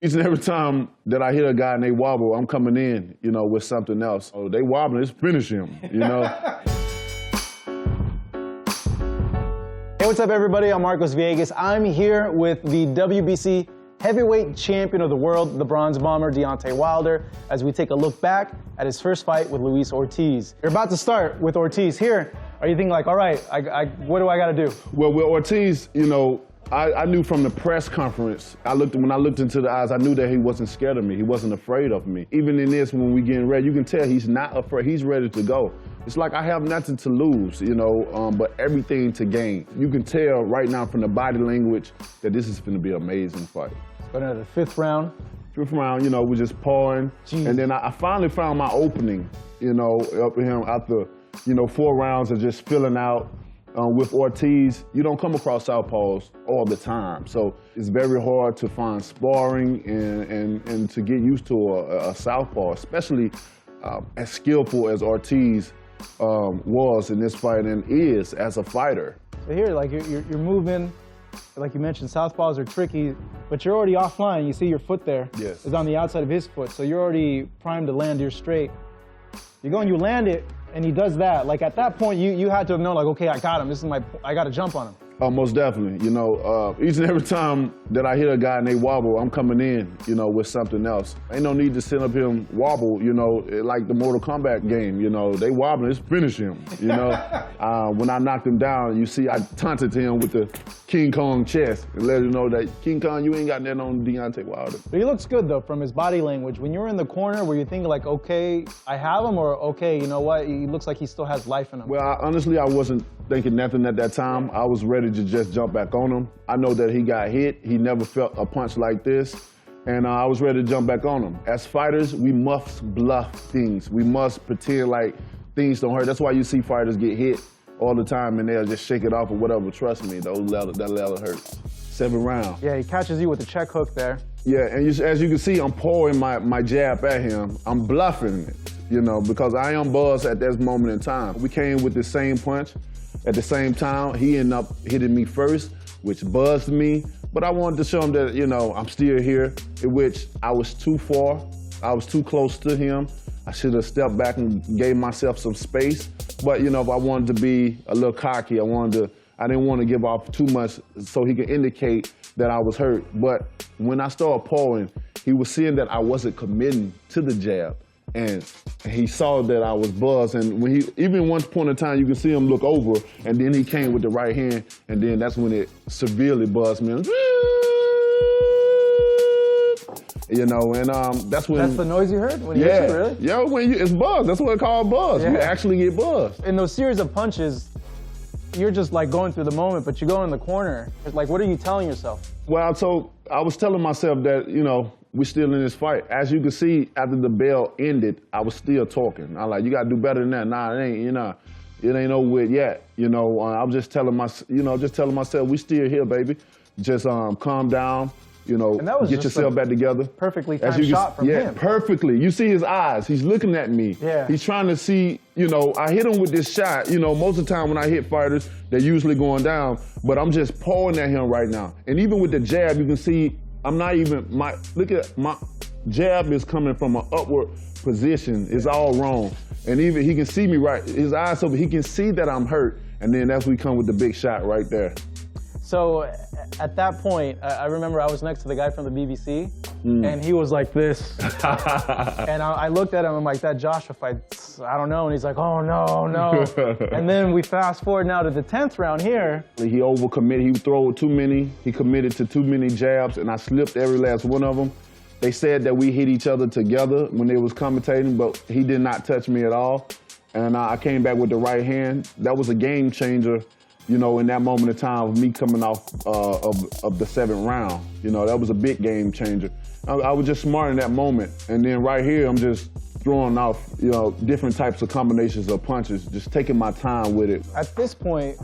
Each and every time that I hit a guy and they wobble, I'm coming in, with something else. Oh, they wobbling, let's finish him, Hey, what's up, everybody? I'm Marcos Villegas. I'm here with the WBC heavyweight champion of the world, the Bronze Bomber, Deontay Wilder, as we take a look back at his first fight with Luis Ortiz. You're about to start with Ortiz here. Are you thinking like, all right, what do I got to do? Well, with Ortiz, I knew from the press conference, when I looked into the eyes, I knew that he wasn't scared of me. He wasn't afraid of me. Even in this, when we getting ready, you can tell he's not afraid. He's ready to go. It's like I have nothing to lose, but everything to gain. You can tell right now from the body language that this is going to be an amazing fight. Going into the fifth round. Fifth round, we're just pawing. Jeez. And then I finally found my opening, up with him after, 4 rounds of just filling out. With Ortiz, you don't come across southpaws all the time. So it's very hard to find sparring and to get used to a southpaw, especially as skillful as Ortiz was in this fight and is as a fighter. So here, like you're moving, like you mentioned, southpaws are tricky, but you're already offline. You see your foot there. Yes. It's on the outside of his foot, so you're already primed to land your straight. You go and you land it, and he does that. Like at that point, you had to have known, like, okay, I got him. I got to jump on him. Most definitely. Each and every time that I hit a guy and they wobble, I'm coming in, with something else. Ain't no need to sit up him wobble, like the Mortal Kombat game, they wobbling, let's finish him, When I knocked him down, you see, I taunted him with the King Kong chest and let him know that, King Kong, you ain't got nothing on Deontay Wilder. But he looks good, though, from his body language. When you were in the corner, were you thinking, like, okay, I have him, or, okay, you know what, he looks like he still has life in him? Well, honestly, I wasn't thinking nothing at that time. I was ready to just jump back on him. I know that he got hit. He never felt a punch like this. And I was ready to jump back on him. As fighters, we must bluff things. We must pretend like things don't hurt. That's why you see fighters get hit all the time and they'll just shake it off or whatever. Trust me, that leather hurts. 7th round. Yeah, he catches you with a check hook there. Yeah, and as you can see, I'm pouring my jab at him. I'm bluffing it, because I am buzzed at this moment in time. We came with the same punch. At the same time, he ended up hitting me first, which buzzed me. But I wanted to show him that, I'm still here, in which I was too far. I was too close to him. I should have stepped back and gave myself some space. But, if I wanted to be a little cocky, I didn't want to give off too much so he could indicate that I was hurt. But when I started pulling, he was seeing that I wasn't committing to the jab. And he saw that I was buzzed, and when even one point in time, you can see him look over, and then he came with the right hand, and then that's when it severely buzzed me. And that's when... That's the noise you heard when you hit you, really? Yeah, it's buzz. That's what it's called, buzz. Yeah. You actually get buzzed. In those series of punches, you're just like going through the moment, but you go in the corner. It's like, what are you telling yourself? Well, I was telling myself that, we're still in this fight. As you can see, after the bell ended, I was still talking. I'm like, you gotta do better than that. Nah, it ain't, it ain't over yet. I was just telling myself, we still here, baby. Just calm down, get yourself back together. Perfectly timed shot from him. Yeah, perfectly. You see his eyes. He's looking at me. Yeah. He's trying to see, I hit him with this shot. Most of the time when I hit fighters, they're usually going down, but I'm just pulling at him right now. And even with the jab, you can see I'm not even, look at my jab is coming from an upward position. It's all wrong. And even he can see me right, his eyes open, he can see that I'm hurt. And then that's when we come with the big shot right there. So at that point, I remember I was next to the guy from the BBC, and he was like this. And I looked at him, I'm like, that Joshua fight, I don't know. And he's like, oh, no. And then we fast forward now to the 10th round here. He overcommitted, he threw too many, he committed to too many jabs, and I slipped every last one of them. They said that we hit each other together when they was commentating, but he did not touch me at all. And I came back with the right hand. That was a game changer. In that moment of time of me coming off of the 7th round. That was a big game changer. I was just smart in that moment. And then right here, I'm just throwing off, different types of combinations of punches, just taking my time with it. At this point,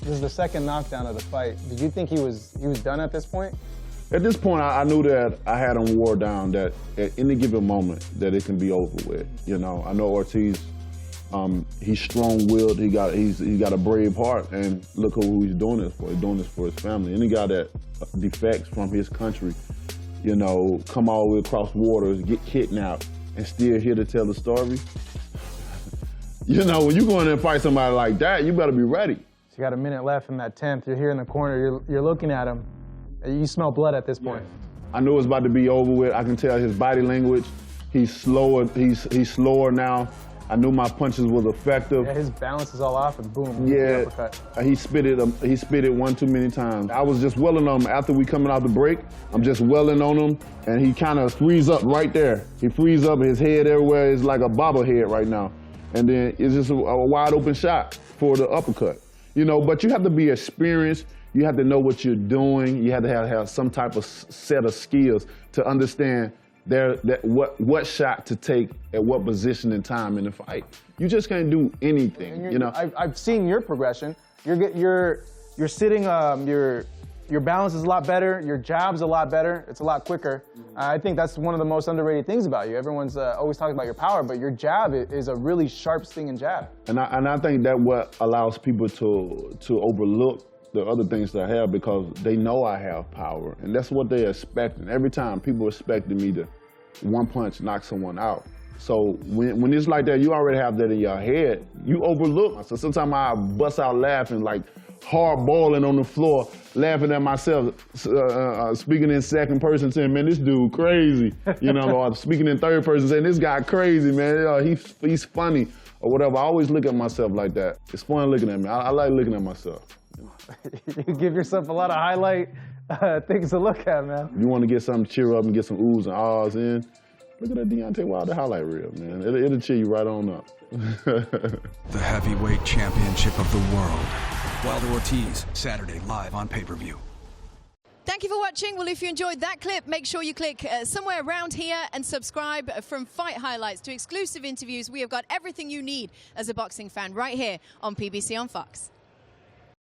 this is the second knockdown of the fight. Did you think he was done at this point? At this point, I knew that I had him wore down, that at any given moment, that it can be over with. I know Ortiz, he's strong-willed, he's got a brave heart, and look who he's doing this for. He's doing this for his family. Any guy that defects from his country, you know, come all the way across waters, get kidnapped, and still here to tell the story. You know, when you go in there and fight somebody like that, you better be ready. So you got a minute left in that 10th. You're here in the corner. You're looking at him. You smell blood at this point. I knew it was about to be over with. I can tell his body language. He's slower. He's slower now. I knew my punches was effective. Yeah, his balance is all off, and boom. Yeah, he spit it one too many times. I was just welling on him after we coming out the break. I'm just welling on him, and he kind of frees up right there. He frees up, his head everywhere is like a bobblehead right now. And then it's just a wide open shot for the uppercut. You know, but you have to be experienced. You have to know what you're doing. You have to have some type of set of skills to understand what shot to take at what position and time in the fight. You just can't do anything, you know. I've seen your progression. You're sitting. Your balance is a lot better. Your jab's a lot better. It's a lot quicker. I think that's one of the most underrated things about you. Everyone's always talking about your power, but your jab is a really sharp stinging jab. And I think that what allows people to overlook the other things that I have, because they know I have power, and that's what they're expecting. Every time people expecting me to one punch knock someone out. So when it's like that, you already have that in your head. You overlook. So sometimes I bust out laughing, like hard balling on the floor, laughing at myself, speaking in second person, saying, "Man, this dude crazy," you know, or speaking in third person, saying, "This guy crazy, man. He's funny," or whatever. I always look at myself like that. It's fun looking at me. I like looking at myself. You give yourself a lot of highlight things to look at, man. You want to get something to cheer up and get some oohs and ahs in, look at that Deontay Wilder highlight reel, man. It'll cheer you right on up. The heavyweight championship of the world. Wilder Ortiz, Saturday, live on pay-per-view. Thank you for watching. Well, if you enjoyed that clip, make sure you click somewhere around here and subscribe. From fight highlights to exclusive interviews, we have got everything you need as a boxing fan right here on PBC on Fox.